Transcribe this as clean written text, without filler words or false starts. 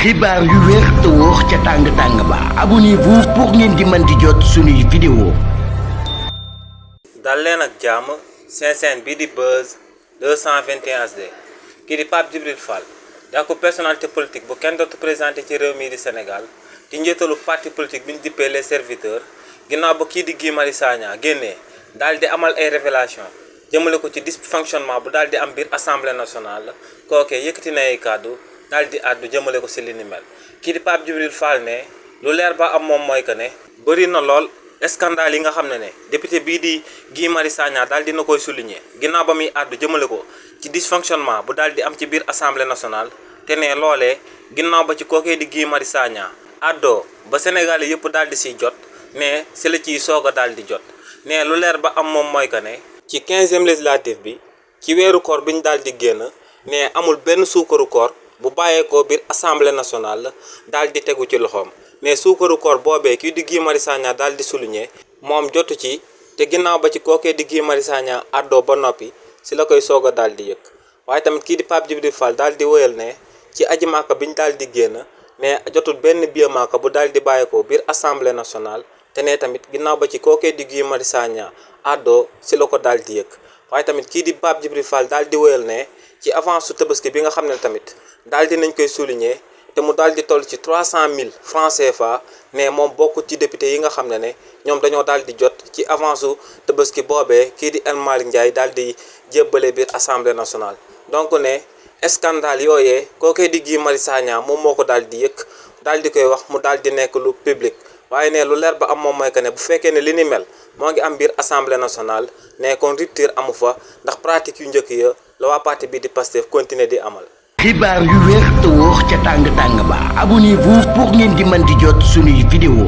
xibaar yu wér te wóor ca tàng ba abonnez-vous pour ngeen di mën di jot suñuy vidéo. dal leen ak jàmm seen chaîne bii di Buzz 221 HD kii di Pape Djibril Fall daa ko personnalité politique bu kenn dootu présenté ci réew mii di Sénégal di njiitalu parti politique bi ñu dippee les serviteurs ginnaaw ba kii di Guy Marius Sagna génnee daal di amal ay révélation jëmale ko ci dysfonctionnement bu daal di am biir assemblée nationale kookee yëkkati na ay kàddu daal di àddu jëmale ko si li ni mel kii di Pape Djibril Fall ne lu leer ba am moom mooy que ne bëri na lool scandale yi nga xam ne député bii di Guy Marius Sagna daal dina koy souligner ginnaaw ba muy àddu jëmale ko ci dysfonctionnement bu daal di am ci biir assemblée nationale te ne loolee ginnaaw ba ci kookee di Guy Marius Sagna àddoo ba Sénégal yëpp daal di siy jot ne si la ciy soog a daal di jot ne lu leer ba am moom mooy que ne ci 15e législative bi ci weeru koor bi ñu daal di génn ne amul benn suukaru koor bu bàyyeekoo biir assemblée nationale daal di tegu ci loxoom mais suukaru koor boobee kii di Guy Marius Sagna daal di souligner moom jotu ci te ginnaaw ba ci kookee di Guy Marius Sagna àddoo ba noppi si la koy soog a daal di yëg waaye tamit kii di Pape Djibril Fall daal di wëyal ne ci aji màkka bi ñu daal di génn ne jotul benn billet màkka bu daal di bàyyeekoo biir assemblée nationale te ne tamit ginnaaw ba ci kookee di Guy Marius Sagna àddoo si la ko daal di yëg waaye tamit kii di Pape Djibril Fall daal di wëyal ne ci avance su tabaski bi nga xam ne tamit daal di nañ koy souligner te mu daal di toll ci 300 000 francs CFA ne moom bokk ci député yi nga xam ne ñoom dañoo daal di jot ci avance su tabaski boobee kii di El Malick Ndiaye daal di jébbale biir assemblée nationale. donc ne scandale yooyee kookee di Guy Marius Sagna moom moo ko daal di yëkk daal di koy wax mu daal di nekk lu public waaye ne lu leer ba am moom mooy que ne bu fekkee ne li ni mel moo ngi am biir assemblée nationale ne kon rupture amu fa ndax pratique yu njëkk ya la waa parti bi di Pastef continuer di amal. xibaar yu wér te wóor ca tàng ba abonnez-vous pour ngeen di mën di jot suñuy vidéo.